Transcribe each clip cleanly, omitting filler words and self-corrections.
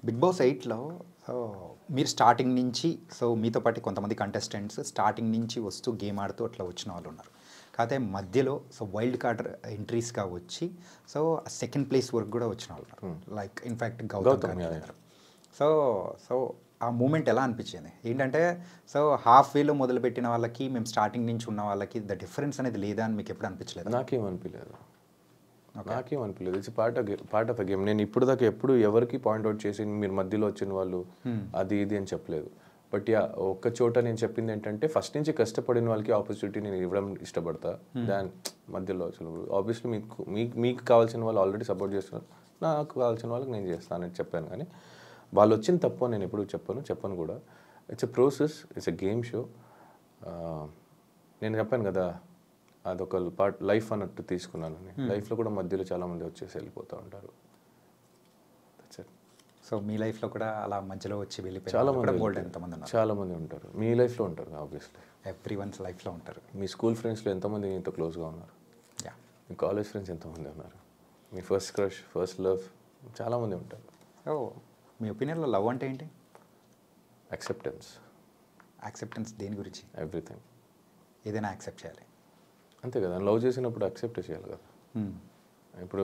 Big boss 8లో so మీరు starting నుంచి so మీతో పాటు కొంతమంది కంటెస్టెంట్స్ స్టార్టింగ్ నుంచి వస్తూ గేమ్ ఆడుతూ అట్లా వచ్చిన వాళ్ళు ఉన్నారు. కాకపోతే మధ్యలో సో వైల్డ్ కార్డ్ ఎంట్రీస్గా వచ్చి సో సెకండ్ ప్లేస్ వరకు కూడా వచ్చిన వాళ్ళు ఉన్నారు. లైక్ ఇన్ఫ్యాక్ట్ గౌతమ్ గారు. సో సో ఆ మూమెంట్ ఎలా అనిపించింది ఏంటంటే సో హాఫ్ వేలో మొదలుపెట్టిన వాళ్ళకి మేము స్టార్టింగ్ నుంచి ఉన్న వాళ్ళకి ద డిఫరెన్స్ అనేది లేదా అని మీకు ఎప్పుడు అనిపించలేదు? నాకేమనిపించలేదు. It's part of a game. నేను ఇప్పుడు దాకా ఎప్పుడు ఎవరికి పాయింట్అవుట్ చేసి మీరు మధ్యలో వచ్చిన వాళ్ళు అది ఇది అని చెప్పలేదు. బట్ ఒక్క చోట నేను చెప్పింది ఏంటంటే ఫస్ట్ నుంచి కష్టపడిన వాళ్ళకి ఆపర్చునిటీ నేను ఇవ్వడం ఇష్టపడతా. దాని మధ్యలో అసలు ఆబ్వియస్లీ మీకు కావాల్సిన వాళ్ళు ఆల్రెడీ సపోర్ట్ చేస్తున్నారు, నాకు కావాల్సిన వాళ్ళకి నేను చేస్తానని చెప్పాను. కానీ వాళ్ళు వచ్చిన తప్పు నేను ఎప్పుడు చెప్పను కూడా. It's a process, it's a game show. నేను చెప్పాను కదా అదొక పార్ట్ లైఫ్ అన్నట్టు తీసుకున్నాను. లైఫ్లో కూడా మధ్యలో చాలామంది వచ్చేసి వెళ్ళిపోతూ ఉంటారు. సో మీ లైఫ్లో కూడా అలా మధ్యలో వచ్చి వెళ్ళిపోయి చాలామంది ఉంటారు. మీ లైఫ్లో ఉంటారు ఆబ్వియస్లీ, ఎవ్రీ వన్స్ లైఫ్లో ఉంటారు. మీ స్కూల్ ఫ్రెండ్స్లో ఎంతమంది మీతో క్లోజ్గా ఉన్నారు? మీ కాలేజ్ ఫ్రెండ్స్ ఎంతమంది ఉన్నారు? మీ ఫస్ట్ క్రష్, ఫస్ట్ లవ్ చాలామంది ఉంటారు. మీ ఒపీనియన్లో లవ్ అంటే ఏంటి? యాక్సెప్టెన్స్ దేని గురించి? ఎవ్రీథింగ్. ఏదైనా యాక్సెప్ట్ చేయాలి అంతే కదా. లవ్ చేసినప్పుడు యాక్సెప్ట్ చేయాలి కదా. ఇప్పుడు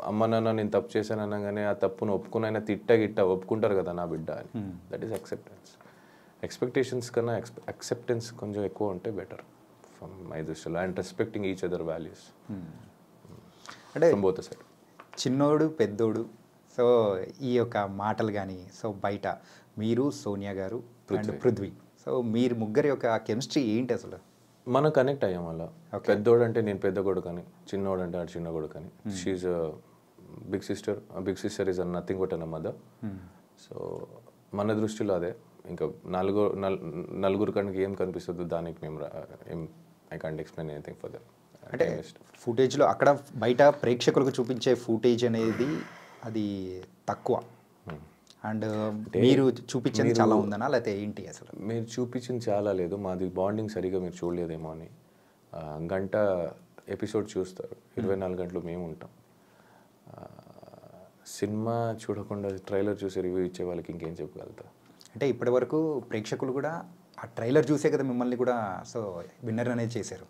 అమ్మ నాన్న నేను తప్పు చేశాను అనగానే ఆ తప్పును ఒప్పుకునైనా గిట్ట ఒప్పుకుంటారు కదా నా బిడ్డ అని. That is acceptance. ఎక్స్పెక్టేషన్స్ కన్నా యాక్సెప్టెన్స్ కొంచెం ఎక్కువ ఉంటే బెటర్ ఫ్రమ్ మై దృష్టిలో. And respecting each other values అంటే ఫ్రమ్ బోత్ సైడ్. చిన్నోడు పెద్దోడు సో ఈ యొక్క మాటలు కానీ సో బయట మీరు సోనియా గారు అండ్ పృథ్వీ సో మీరు ముగ్గురి యొక్క కెమిస్ట్రీ ఏంటి అసలు? మనం కనెక్ట్ అయ్యాం అలా. పెద్దోడు అంటే నేను పెద్ద కొడుకు అని, చిన్నోడు అంటే ఆడు చిన్న కొడుకు అని. She big sister is nothing but an mother. So మన దృష్టిలో అదే. ఇంకా నలుగురు కనుక ఏం కనిపిస్తుందో దానికి మేము I can't explain anything for that. అంటే ఫుటేజ్లో అక్కడ బయట ప్రేక్షకులకు చూపించే ఫుటేజ్ అనేది అది తక్కువ అండ్ మీరు చూపించింది చాలా ఉందనా లేకపోతే ఏంటి అసలు? మీరు చూపించింది చాలా లేదు, మాది బాండింగ్ సరిగా మీరు చూడలేదేమో అని. గంట ఎపిసోడ్ చూస్తారు, 24 గంటలు మేము ఉంటాం. సినిమా చూడకుండా ట్రైలర్ చూసి రివ్యూ ఇచ్చే వాళ్ళకి ఇంకేం చెప్పగలుగుతా? అంటే ఇప్పటి వరకు ప్రేక్షకులు కూడా ఆ ట్రైలర్ చూసే కదా మిమ్మల్ని కూడా సో విన్నర్ అనేది చేశారు.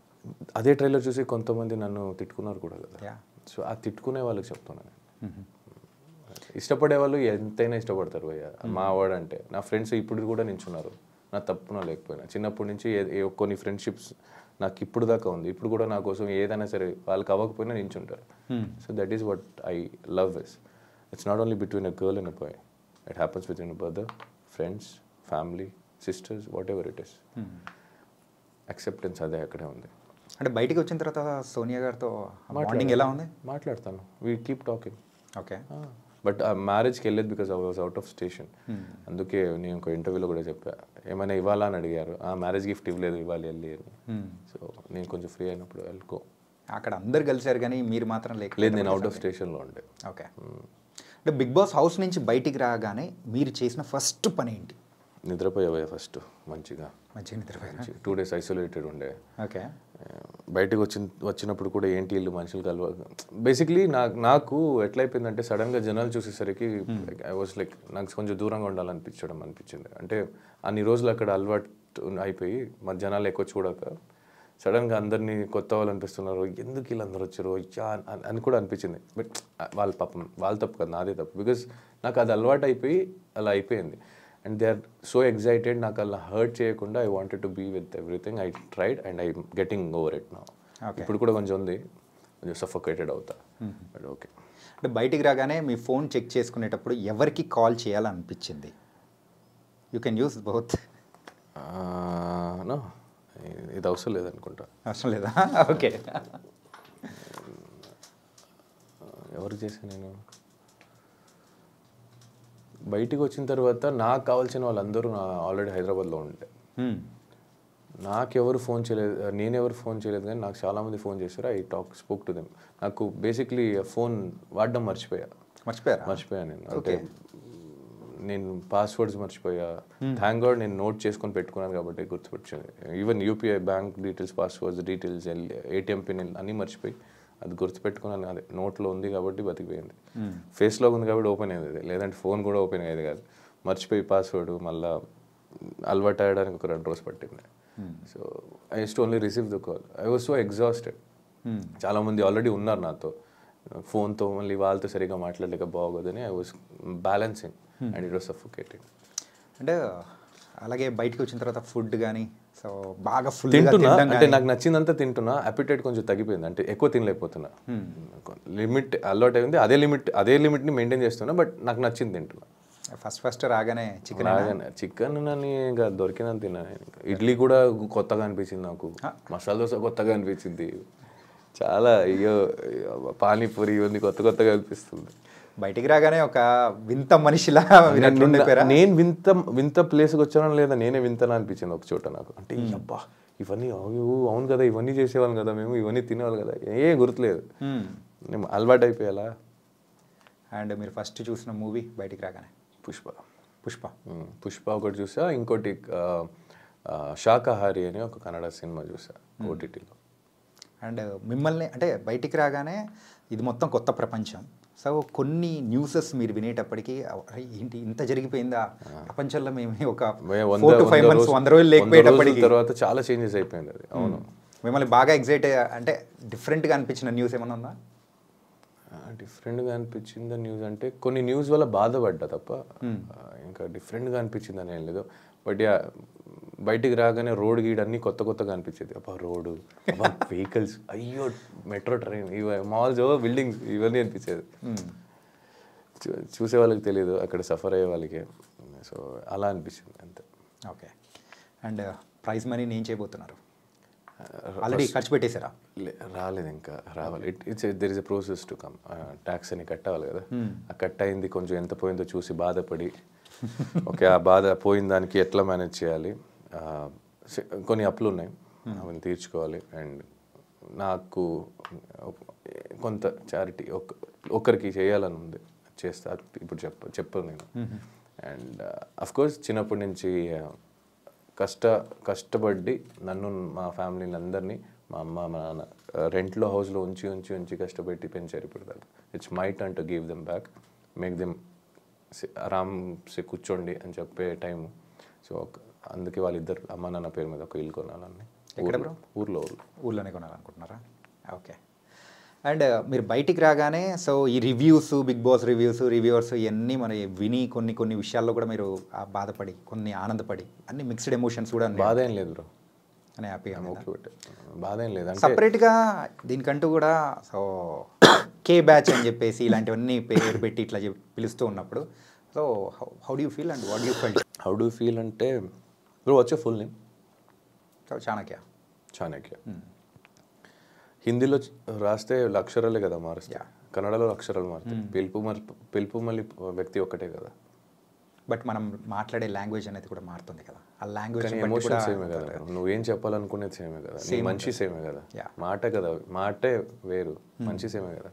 అదే ట్రైలర్ చూసి కొంతమంది నన్ను తిట్టుకున్నారు కూడా కదా. సో ఆ తిట్టుకునే వాళ్ళకి చెప్తున్నాను. ఇష్టపడే వాళ్ళు ఎంతైనా ఇష్టపడతారు భయ్య. మా వాడు అంటే నా ఫ్రెండ్స్ ఇప్పుడు కూడా నించున్నారు, నా తప్పున లేకపోయినా. చిన్నప్పటి నుంచి కొన్ని ఫ్రెండ్షిప్స్ నాకు ఇప్పుడు దాకా ఉంది. ఇప్పుడు కూడా నా కోసం ఏదైనా సరే వాళ్ళకి అవ్వకపోయినా నించుంటారు. So that is what I love is. It's not only between a girl and a boy, it happens between a brother, friends, family, sisters, whatever it is. Acceptance అదే అక్కడే ఉంది. అంటే బయటికి వచ్చిన తర్వాత సోనియా గారితో బాండింగ్ ఎలా ఉంది? మాట్లాడతాను, we keep talking. Okay. But ఆ మ్యారేజ్కి వెళ్ళేది because I was out of station. అందుకే నేను ఒక ఇంటర్వ్యూలో కూడా చెప్పా, ఏమైనా ఇవ్వాలా అని అడిగారు. ఆ మ్యారేజ్ గిఫ్ట్ ఇవ్వలేదు, ఇవ్వాలి వెళ్ళి అని. సో నేను కొంచెం ఫ్రీ అయినప్పుడు వెళ్ళుకో. అక్కడ అందరు కలిసారు కానీ మీరు మాత్రం లేదు, నేను అవుట్ ఆఫ్ స్టేషన్లో ఉండే. ఓకే. అంటే బిగ్ బాస్ హౌస్ నుంచి బయటికి రాగానే మీరు చేసిన ఫస్ట్ పని ఏంటి? నిద్రపోయావా ఫస్ట్ మంచిగా నిద్రపోయా. 2 days ఐసోలేటెడ్ ఉండే. ఓకే. బయటకు వచ్చినప్పుడు కూడా ఏంటి వీళ్ళు మనుషులు కలవ. బేసిక్లీ నాకు ఎట్లయిపోయిందంటే సడన్గా జనాలు చూసేసరికి ఐ వాజ్ లైక్ నాకు కొంచెం దూరంగా అనిపించింది. అంటే అన్ని రోజులు అక్కడ అలవాటు అయిపోయి మన జనాలు ఎక్కువ చూడక సడన్గా అందరినీ కొత్త వాళ్ళు అనిపిస్తున్నారు, ఎందుకు వీళ్ళందరూ వచ్చారు అని కూడా అనిపించింది. బట్ వాళ్ళ తప్పు కదా, నాదే తప్పు. బికాజ్ నాకు అది అలవాటు అయిపోయి అలా అయిపోయింది. And they are so excited. నాకు అలా హర్ట్ చేయకుండా I wanted to be with everything. I tried and I getting over it now. ఇప్పుడు కూడా కొంచెం ఉంది, కొంచెం సఫోకేటెడ్ అవుతా. But okay. అంటే బయటికి రాగానే మీ ఫోన్ చెక్ చేసుకునేటప్పుడు ఎవరికి కాల్ చేయాలనిపించింది? You can use both. No, ఇది అవసరం లేదనుకుంటా. అవసరం లేదా? ఓకే. ఎవరికి చేశాను నేను? బయటికి వచ్చిన తర్వాత నాకు కావాల్సిన వాళ్ళందరూ ఆల్రెడీ హైదరాబాద్లో ఉంటే నాకెవరు ఫోన్ చేయలేదు, నేనెవరు ఫోన్ చేయలేదు. కానీ నాకు చాలామంది ఫోన్ చేశారు. I spoke to them. నాకు బేసిక్లీ ఫోన్ వాడడం మర్చిపోయా నేను. అంటే నేను పాస్వర్డ్స్ మర్చిపోయా. థ్యాంక్ గాడ్ నేను నోట్ చేసుకొని పెట్టుకున్నాను కాబట్టి గుర్తుపెట్టింది. Even UPI bank details, passwords details, ATM pin అన్నీ మర్చిపోయి అది గుర్తుపెట్టుకున్నాను, అదే నోట్లో ఉంది కాబట్టి బతికిపోయింది, ఫేస్లో ఉంది కాబట్టి ఓపెన్ అయ్యేది అది, లేదంటే ఫోన్ కూడా ఓపెన్ అయ్యేది కాదు. మర్చిపోయి పాస్వర్డ్ మళ్ళీ అలవాటు అయ్యడానికి ఒక 2 రోజులు పట్టింది. So I use to only receive the call. I was so exhausted. చాలామంది ఆల్రెడీ ఉన్నారు నాతో, ఫోన్తో మళ్ళీ వాళ్ళతో సరిగ్గా మాట్లాడలేక బాగోదని I was balancing and it was suffocating. అంటే అలాగే బయటకు వచ్చిన తర్వాత ఫుడ్ కానీ సో బాగా ఫుల్ తింటున్నా, అంటే నాకు నచ్చిందంతా తింటున్నా, అపిటైట్ కొంచెం తగ్గిపోయింది, అంటే ఎక్కువ తినలేకపోతున్నా. లిమిట్ అలవాటు అయింది, అదే లిమిట్ని మెయింటైన్ చేస్తున్నా, బట్ నాకు నచ్చింది తింటున్నా. ఫస్ట్ రాగానే చికెన్ అని ఇంకా దొరికినంత తిన్నాను. ఇడ్లీ కూడా కొత్తగా అనిపించింది నాకు, మసాలా దోశ కొత్తగా అనిపించింది, చాలా అయ్యో పానీపూరి ఇవన్నీ కొత్తగా అనిపిస్తుంది. బయటికి రాగానే ఒక వింత మనిషిలా నేను వింత ప్లేస్కి వచ్చానో లేదా నేనే వింతనా అనిపించింది ఒక చోట నాకు. అంటే అబ్బా ఇవన్నీ అవును కదా, ఇవన్నీ చేసేవాళ్ళం కదా మేము, ఇవన్నీ తినేవాళ్ళు కదా, ఏం గుర్తులేదు, నేను అలవాటు అయిపోయేలా. అండ్ మీరు ఫస్ట్ చూసిన మూవీ బయటికి రాగానే? పుష్ప ఒకటి చూసా, ఇంకోటి శాకాహారి అని ఒక కన్నడ సినిమా చూసా ఓటీటీలో. అండ్ మిమ్మల్ని అంటే బయటికి రాగానే ఇది మొత్తం కొత్త ప్రపంచం, సో కొన్ని న్యూసెస్ మీరు వినేటప్పటికీ ఏంటి ఇంత జరిగిపోయిందా ప్రపంచంలో, మేము ఒక 4 to 5 months 100 రోజులు లేకపోయేటప్పటికి తర్వాత చాలా చేంజెస్ అయిపోయింది అది. అవును, మిమ్మల్ని బాగా ఎగ్జైట్ అంటే డిఫరెంట్గా అనిపించిన న్యూస్ ఏమైనా ఉందా? డిఫరెంట్గా అనిపించింది న్యూస్ అంటే కొన్ని న్యూస్ వల్ల బాధపడ్డా తప్ప ఇంకా డిఫరెంట్గా అనిపించింది అని ఏం లేదు. బట్ బయటికి రాగానే రోడ్ గీడ్ అన్నీ కొత్తగా అనిపించేది. అబ్బా రోడ్డు, అబ్బా వెహికల్స్, అయ్యో మెట్రో ట్రైన్, ఇవి మాల్స్, బిల్డింగ్స్, ఇవన్నీ అనిపించేది. చూసే వాళ్ళకి తెలియదు, అక్కడ సఫర్ అయ్యే వాళ్ళకి. సో అలా అనిపించింది అంతే. ఓకే. అండ్ ప్రైజ్ మనీ ఏం చేయబోతున్నారు? ఆల్రెడీ ఖర్చు పెట్టేశారా? రాలేదు, ఇంకా రావాలి. There is a process to come. Tax అని కట్టాలి కదా, ఆ కట్ అయింది కొంచెం ఎంత పోయిందో చూసి బాధపడి ఓకే ఆ బాధ పోయిన దానికి ఎట్లా మేనేజ్ చేయాలి, కొన్ని అప్పులు ఉన్నాయి అవన్నీ తీర్చుకోవాలి. అండ్ నాకు కొంత చారిటీ ఒక్కరికి చేయాలని ఉంది, చేస్తా, ఇప్పుడు చెప్పను నేను. అండ్ అఫ్కోర్స్ చిన్నప్పటి నుంచి కష్టపడి నన్ను మా ఫ్యామిలీని అందరినీ, మా అమ్మ మా నాన్న రెంట్లో హౌస్లో ఉంచి కష్టపెట్టి పెంచారు. ఇప్పుడు దాకా it's my turn to give them back, make them ఆరామ్సే కూర్చోండి అని చెప్పే టైము. సో అందుకే వాళ్ళిద్దరు అమ్మ నాన్న పేరు మీద ఒక ఇల్లు కొనాలని. ఊర్లోనే కొనాలనుకుంటున్నారా? ఓకే. అండ్ మీరు బయటికి రాగానే సో ఈ రివ్యూస్, బిగ్ బాస్ రివ్యూవర్స్ ఇవన్నీ మరి విని కొన్ని విషయాల్లో కూడా మీరు బాధపడి, కొన్ని ఆనందపడి, అన్ని మిక్స్డ్ ఎమోషన్స్ కూడా. బాధ ఏం లేదు బ్రో, అని హ్యాపీగా బాధ ఏం లేదు. సపరేట్గా దీనికంటూ కూడా సో కే బ్యాచ్ అని చెప్పేసి ఇలాంటివన్నీ పేరు పెట్టి ఇట్లా పిలుస్తూ ఉన్నప్పుడు so how do you feel and what you feel? How do feel అంటే బ్రో వచ్చే ఫుల్ నేమ్ చాణక్య. హిందీలో రాస్తే అక్షరాలే కదా మారుస్తాయి, కన్నడలో అక్షరాలు మారుతాయి, పిలుపు మళ్ళీ వ్యక్తి ఒక్కటే కదా. బట్ మనం మాట్లాడే లాంగ్వేజ్ అనేది కూడా మారుతుంది కదా, ఆ లాంగ్వేజ్ ఎమోషన్ సేమే కదా, నువ్వేం చెప్పాలనుకునేది సేమే కదా, నీ మనిషి సేమే కదా, మాటే వేరు, మనిషి సేమే కదా.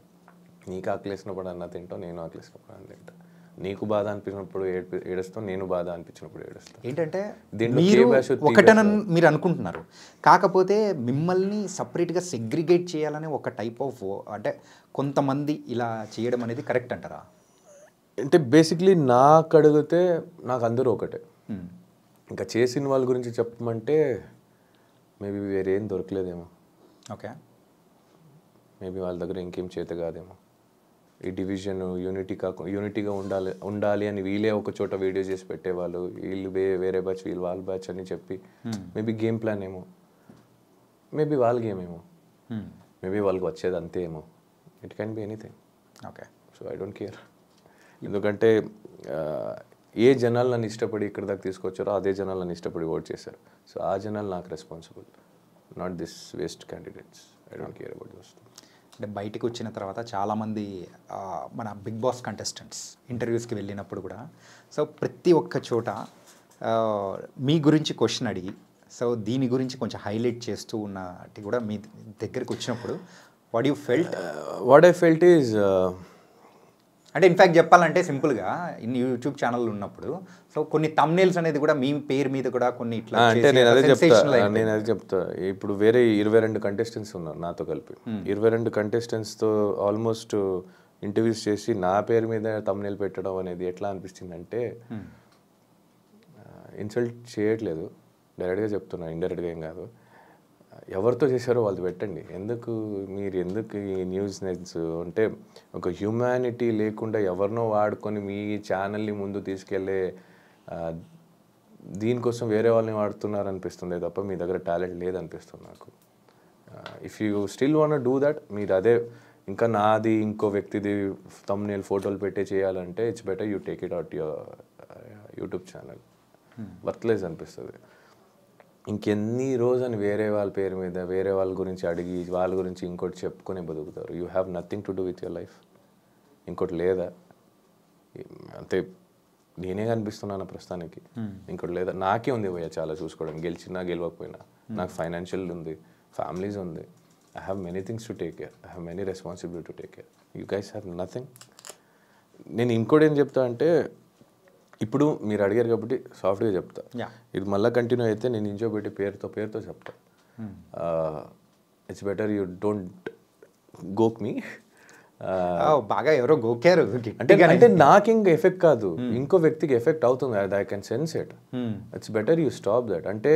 నీకు ఆకలేసినప్పుడు అన్న తింటావు, నేను ఆకలేసినప్పుడు అన్న తింటా. నీకు బాధ అనిపించినప్పుడు ఏడుస్తావు, నేను బాధ అనిపించినప్పుడు ఏడుస్తాను. ఏంటంటే ఒకటని మీరు అనుకుంటున్నారు, కాకపోతే మిమ్మల్ని సపరేట్గా సెగ్రిగేట్ చేయాలని ఒక టైప్ ఆఫ్ అంటే కొంతమంది ఇలా చేయడం అనేది కరెక్ట్ అంటారా? అంటే బేసిక్లీ నాకు అడిగితే నాకు అందరూ ఒకటే. ఇంకా చేసిన వాళ్ళ గురించి చెప్పమంటే మేబీ వేరేం దొరకలేదేమో. ఓకే. మేబీ వాళ్ళ దగ్గర ఇంకేం చేత కాదేమో. ఈ డివిజన్ యూనిటీగా ఉండాలి అని వీళ్ళే ఒక చోట వీడియో చేసి పెట్టేవాళ్ళు, వీళ్ళు వేరే బ్యాచ్, వీళ్ళు వాళ్ళ బ్యాచ్ అని చెప్పి మేబీ గేమ్ ప్లాన్ ఏమో, మేబీ వాళ్ళ గేమ్ ఏమో, మేబీ వాళ్ళకి వచ్చేది అంతే ఏమో. It can be anything. Okay. So I don't care. ఎందుకంటే ఏ జనాలు నన్ను ఇష్టపడి ఇక్కడ దాకా తీసుకొచ్చారో అదే జనాలు నన్ను ఇష్టపడి ఓట్ చేశారు. సో ఆ జనాలు నాకు responsible, not this waste candidates. I don't care about those. అంటే బయటకు వచ్చిన తర్వాత చాలామంది మన బిగ్ బాస్ కంటెస్టెంట్స్ ఇంటర్వ్యూస్కి వెళ్ళినప్పుడు కూడా సో ప్రతి ఒక్క చోట మీ గురించి క్వశ్చన్ అడిగి సో దీని గురించి కొంచెం హైలైట్ చేస్తూ ఉన్నట్టు కూడా మీ దగ్గరికి వచ్చినప్పుడు వాట్ ఐ ఫెల్ట్ ఈజ్ అంటే ఇన్ఫ్యాక్ట్ చెప్పాలంటే సింపుల్గా ఇన్ని యూట్యూబ్ ఛానల్ ఉన్నప్పుడు సో కొన్ని తమ్నేల్స్ అనేది కూడా మీ పేరు మీద కూడా కొన్ని ఇట్లా అంటే నేను అదే చెప్తా ఇప్పుడు వేరే 22 కంటెస్టెంట్స్ ఉన్నారు నాతో కలిపి 22 కంటెస్టెంట్స్తో ఆల్మోస్ట్ ఇంటర్వ్యూస్ చేసి నా పేరు మీద తమ్నేల్ పెట్టడం అనేది ఎట్లా అనిపిస్తుంది అంటే ఇన్సల్ట్ చేయట్లేదు, డైరెక్ట్గా చెప్తున్నా, ఇండైరెక్ట్గా ఏం కాదు. ఎవరితో చేశారో వాళ్ళు పెట్టండి. ఎందుకు ఈ న్యూస్ అంటే ఒక హ్యూమానిటీ లేకుండా ఎవరినో వాడుకొని మీ ఛానల్ని ముందు తీసుకెళ్ళే దీనికోసం వేరే వాళ్ళని వాడుతున్నారు అనిపిస్తుంది తప్ప మీ దగ్గర టాలెంట్ లేదనిపిస్తుంది నాకు. If you still want do that, మీరు అదే ఇంకా నాది ఇంకో వ్యక్తిది తమ్నేల్ ఫోటోలు పెట్టే చేయాలంటే it's better you take it out your YouTube channel. Worthless అనిపిస్తుంది. ఇంకెన్ని రోజని వేరే వాళ్ళ పేరు మీద వేరే వాళ్ళ గురించి అడిగి వాళ్ళ గురించి ఇంకోటి చెప్పుకొని బతుకుతారు. You have nothing to do with your life. ఇంకోటి లేదా అంతే, నేనే కనిపిస్తున్నాను ప్రస్తుతానికి, ఇంకోటి లేదా. నాకే ఉంది పోయా చాలా చూసుకోవడం, గెలిచినా గెలవకపోయినా. నాకు ఫైనాన్షియల్ ఉంది, ఫ్యామిలీస్ ఉంది. I have many things to take care, I have many responsibility to take care. You guys have nothing. నేను ఇంకోటి ఏం చెప్తా అంటే, ఇప్పుడు మీరు అడిగారు కాబట్టి సాఫ్ట్గా చెప్తా. ఇది మళ్ళీ కంటిన్యూ అయితే నేను ఇంచో పెట్టి పేరుతో చెప్తా. ఇట్స్ బెటర్ యూ డోంట్ గోక్ మీ. బాగా ఎవరో గోకారు అంటే నాకేం ఎఫెక్ట్ కాదు, ఇంకో వ్యక్తికి ఎఫెక్ట్ అవుతుంది. I can sense it. It's better you stop that. అంటే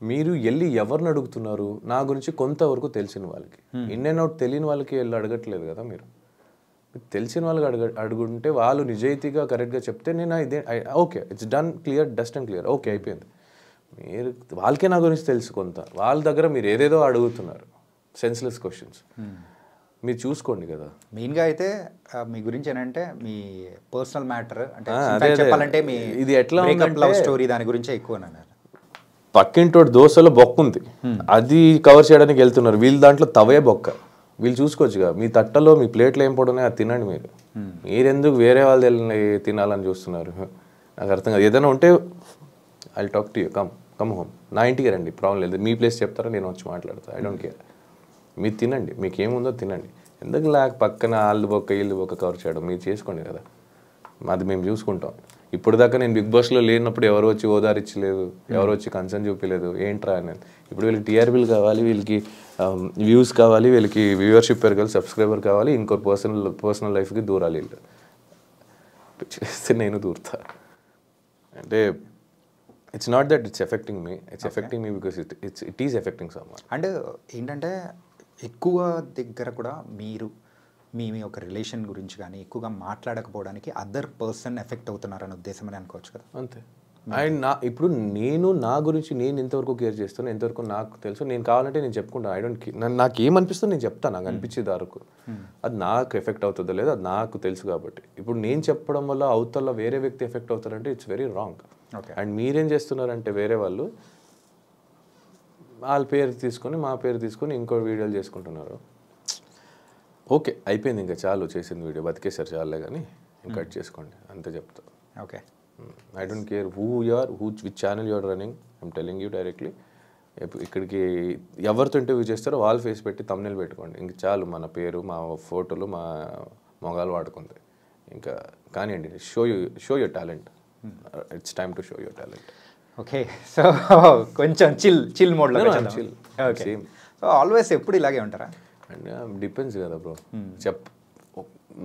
మీరు వెళ్ళి ఎవరిని అడుగుతున్నారు? నా గురించి కొంతవరకు తెలిసిన వాళ్ళకి, ఇన్ అండ్ అవుట్ తెలియని వాళ్ళకి వెళ్ళి అడగట్లేదు కదా మీరు. తెలిసిన వాళ్ళకి అడుగుంటే వాళ్ళు నిజాయితీగా కరెక్ట్గా చెప్తే నేను ఇదే okay, it's done, clear, dust and clear, okay అయిపోయింది. మీరు వాళ్ళకే నా గురించి తెలుసు కొంత, వాళ్ళ దగ్గర మీరు ఏదేదో అడుగుతున్నారు, సెన్స్లెస్ క్వశ్చన్స్. మీరు చూసుకోండి కదా. మెయిన్గా అయితే మీ గురించి ఏంటంటే మీ పర్సనల్ మ్యాటర్ అంటే చెప్పాలంటే మీ ఇది ఎట్లా లవ్ స్టోరీ దాని గురించే ఎక్కువ అన్నారు. పక్కింటోటి దోశలో బొక్క ఉంది, అది కవర్ చేయడానికి వెళ్తున్నారు. వీళ్ళ దాంట్లో తవే బొక్క, వీళ్ళు చూసుకోవచ్చుగా. మీ తట్టలో మీ ప్లేట్లో ఏం పడున్నాయి అది తినండి. మీరెందుకు వేరే వాళ్ళు తినాలని చూస్తున్నారు? నాకు అర్థం కాదు. ఏదైనా ఉంటే I talk to you, come home, నా ఇంటికి రండి, ప్రాబ్లం లేదు. మీ ప్లేస్ చెప్తారా, నేను వచ్చి మాట్లాడతాను, ఐ డోంట్ కేర్. మీరు తినండి, మీకు ఏముందో తినండి. ఎందుకు పక్కన వాళ్ళు బొక్క వీళ్ళు బొక్క కవర్ చేయడం? మీరు చేసుకోండి కదా, అది మేము చూసుకుంటాం. ఇప్పుడు దాకా నేను బిగ్ బాస్లో లేనప్పుడు ఎవరు వచ్చి ఓదారిచ్చలేదు, ఎవరు వచ్చి కన్సర్న్ చూపించలేదు, ఏంట్రా అనేది. ఇప్పుడు వీళ్ళకి టీఆర్పీలు కావాలి, వీళ్ళకి వ్యూస్ కావాలి, వీళ్ళకి వ్యూవర్షిప్ పెరగాలి, సబ్స్క్రైబర్ కావాలి, ఇంకో పర్సనల్ లైఫ్కి దూరాలి. వీళ్ళు చేస్తే నేను దూరుతా. అంటే it's not that it's effecting me, it's effecting me because it is affecting someone. And ఏంటంటే ఎక్కువ దగ్గర కూడా మీరు మీ ఒక రిలేషన్ గురించి కానీ ఎక్కువగా మాట్లాడకపోవడానికి అదర్ పర్సన్ ఎఫెక్ట్ అవుతున్నారనే ఉద్దేశం అని అనుకోవచ్చు కదా. అంతే. అండ్ ఇప్పుడు నా గురించి నేను ఎంతవరకు కేర్ చేస్తాను, ఎంతవరకు నాకు తెలుసు, నేను కావాలంటే నేను చెప్పుకుంటాను. ఐ డోంట్ నాకు ఏమనిపిస్తుందో నేను చెప్తాను, నాకు అనిపించేది వరకు. అది నాకు ఎఫెక్ట్ అవుతుందో లేదో అది నాకు తెలుసు కాబట్టి. ఇప్పుడు నేను చెప్పడం వల్ల అవతల వేరే వ్యక్తి ఎఫెక్ట్ అవుతారంటే ఇట్స్ వెరీ రాంగ్. అండ్ మీరేం చేస్తున్నారంటే వేరే వాళ్ళు వాళ్ళ పేరు తీసుకొని మా పేరు తీసుకొని ఇంకో వీడియోలు చేసుకుంటున్నారు. ఓకే అయిపోయింది, ఇంకా చాలు, చేసింది వీడియో బతికేసారు చాలే, కానీ ఇంకా కట్ చేసుకోండి అంతే చెప్తా. Okay, I don't care who you are, which channel you are running, I'm telling you directly. ఇక్కడికి ఎవరితో ఇంటర్వ్యూ చేస్తారో వాళ్ళు ఫేస్ పెట్టి తమ్నెల్ పెట్టుకోండి, ఇంక చాలు. మన పేరు మా ఫోటోలు మా మొగాలు వాడుకుంది ఇంకా కానివ్వండి. Show your talent, it's time to show your talent. Okay, so కొంచెం చిల్ మోడ్లో. ఓకే, సో ఆల్వేస్ ఎప్పుడు ఇలాగే ఉంటారా? అండ్ డిపెండ్స్ కదా బ్రో.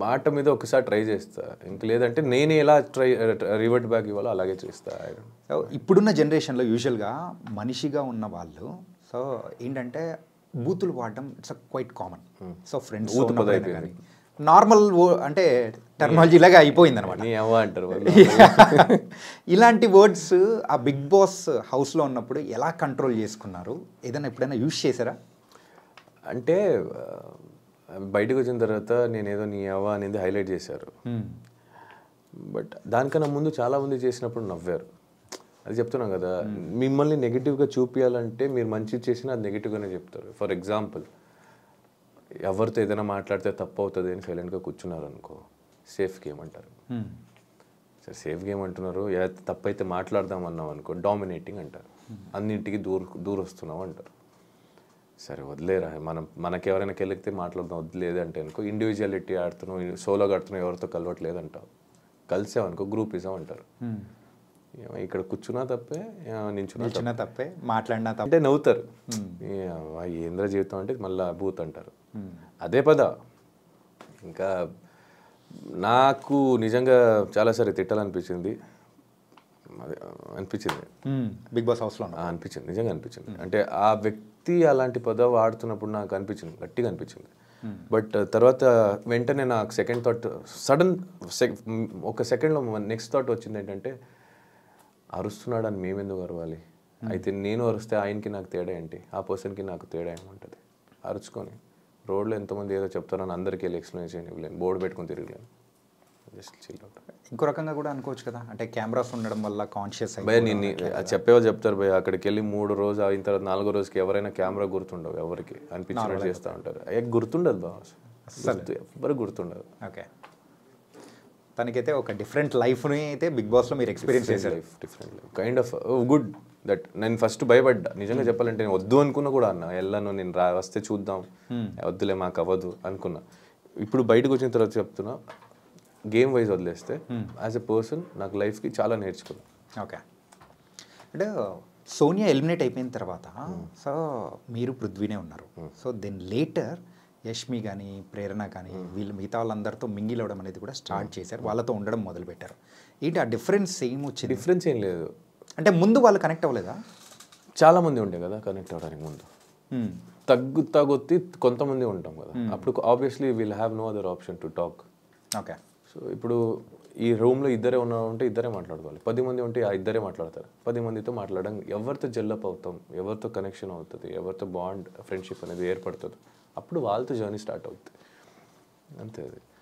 మాట మీద ఒకసారి ట్రై చేస్తా, ఇంక లేదంటే నేను ఎలా రివర్ట్ బ్యాక్ ఇవ్వాలో అలాగే చేస్తా. సో ఇప్పుడున్న జనరేషన్లో యూజువల్గా మనిషిగా ఉన్న వాళ్ళు సో ఏంటంటే బూతులు వాడడం it's quite common. So friends కానీ నార్మల్ అంటే టెర్మినాలజీ లాగా అయిపోయింది అనమాట. అంటారు ఇలాంటి వర్డ్స్ ఆ బిగ్ బాస్ హౌస్లో ఉన్నప్పుడు ఎలా కంట్రోల్ చేసుకున్నారు? ఏదైనా ఎప్పుడైనా యూజ్ చేశారా? అంటే బయటకు వచ్చిన తర్వాత నేనేదో నీ అవ్వ అనేది హైలైట్ చేశారు, బట్ దానికన్నా ముందు చాలామంది చేసినప్పుడు నవ్వారు. అది చెప్తున్నాం కదా, మిమ్మల్ని నెగిటివ్గా చూపించాలంటే మీరు మంచి చేసినా అది నెగిటివ్గానే చెప్తారు. ఫర్ ఎగ్జాంపుల్, ఎవరితో ఏదైనా మాట్లాడితే తప్పు అవుతుంది అని సైలెంట్గా కూర్చున్నారు అనుకో, సేఫ్ గేమ్ అంటారు. సరే సేఫ్ గేమ్ అంటున్నారు, తప్పు అయితే మాట్లాడదాం అన్నాం అనుకో డామినేటింగ్ అంటారు, అన్నింటికి దూరొస్తున్నావు అంటారు. సరే వదిలేరా, మనకి ఎవరైనా కెలిగితే మాట్లాడదాం, వదిలేదు అంటే అనుకో ఇండివిజువాలిటీ ఆడుతున్నావు, సోలోగా ఆడుతున్నావు, ఎవరితో కలవట్లేదు అంటావు. కలిసావనుకో గ్రూపిజం అంటారు. ఇక్కడ కూర్చున్నా తప్పే, నిల్చున్నా తప్పే, మాట్లాడినా తప్పే అంటే నవ్వుతారు. ఏంద్ర జీవితం అంటే మళ్ళీ భూత్ అంటారు. అదే పద. ఇంకా నాకు నిజంగా చాలాసారి తిట్టాలనిపించింది, బిగ్ బాస్ హౌస్లో అనిపించింది, నిజంగా అనిపించింది. అంటే ఆ వ్యక్తి అలాంటి పదవి ఆడుతున్నప్పుడు నాకు అనిపించింది, గట్టిగా అనిపించింది. బట్ తర్వాత వెంటనే నాకు సెకండ్ థాట్, ఒక సెకండ్లో నెక్స్ట్ థాట్ వచ్చింది ఏంటంటే, అరుస్తున్నాడు అని మేమెందుకు అరవాలి, అయితే నేను అరుస్తే ఆయనకి నాకు తేడా ఏంటి, ఆ పర్సన్కి నాకు తేడా ఏముంటుంది. అరుచుకొని రోడ్లో ఎంతమంది ఏదో చెప్తారని అందరికీ వెళ్ళి ఎక్స్ప్లెయిన్ చేయలేను, బోర్డు పెట్టుకొని తిరగలేను, జస్ట్ చిల్ అవుట్. ఇంకో రకంగా కూడా అనుకోవచ్చు కదా, అంటే కెమెరాస్ ఉండడం వల్ల కాన్షియస్ భయ నేను చెప్పేవాళ్ళు చెప్తారు భయ, అక్కడికి వెళ్ళి 3 రోజు అయిన తర్వాత 4వ రోజుకి ఎవరైనా కెమెరా గుర్తుండవు, ఎవరికి అనిపించినట్టు చేస్తూ ఉంటారు. గుర్తుండదు బా, అసలు ఎవరికి గుర్తుండదు. ఓకే, తనకైతే ఒక డిఫరెంట్ లైఫ్ని అయితే బిగ్ బాస్లో మీరు ఎక్స్పీరియన్స్ చేశారు. Life different life, kind of good that. నేను ఫస్ట్ భయపడ్డా నిజంగా చెప్పాలంటే, నేను వద్దు అనుకున్నా కూడా అన్న వెళ్ళను, నేను వస్తే చూద్దాం, వద్దులే మాకు అవ్వదు అనుకున్నా. ఇప్పుడు బయటకు వచ్చిన తర్వాత చెప్తున్నా, గేమ్ వైజ్ వదిలేస్తే యాజ్ ఎ పర్సన్ నాకు లైఫ్కి చాలా నేర్చుకున్నాను. ఓకే, అంటే సోనియా ఎలిమినేట్ అయిపోయిన తర్వాత సో మీరు పృథ్వీనే ఉన్నారు. సో దెన్ లేటర్ యష్మి కానీ ప్రేరణ కానీ వీళ్ళు మిగతా వాళ్ళందరితో మింగిల్ అవ్వడం అనేది కూడా స్టార్ట్ చేశారు, వాళ్ళతో ఉండడం మొదలుపెట్టారు. ఏంటి ఆ డిఫరెన్స్ ఏం వచ్చింది? డిఫరెన్స్ ఏం లేదు. అంటే ముందు వాళ్ళు కనెక్ట్ అవ్వలేదా? చాలామంది ఉండే కదా కనెక్ట్ అవ్వడానికి ముందు, తగ్గుతి కొంతమంది ఉంటాం కదా, అప్పుడు obviously we'll have no other option to talk. Okay, so ఇప్పుడు ఈ రూమ్లో ఇద్దరే ఉన్నారంటే ఇద్దరే మాట్లాడుకోవాలి, 10 మంది ఉంటే ఆ ఇద్దరే మాట్లాడతారు. 10 మందితో మాట్లాడడం, ఎవరితో జెల్లప్ అవుతాం, ఎవరితో కనెక్షన్ అవుతుంది, ఎవరితో బాండ్ ఫ్రెండ్షిప్ అనేది ఏర్పడుతుంది, అప్పుడు వాళ్ళతో జర్నీ స్టార్ట్ అవుతుంది, అంతే. అది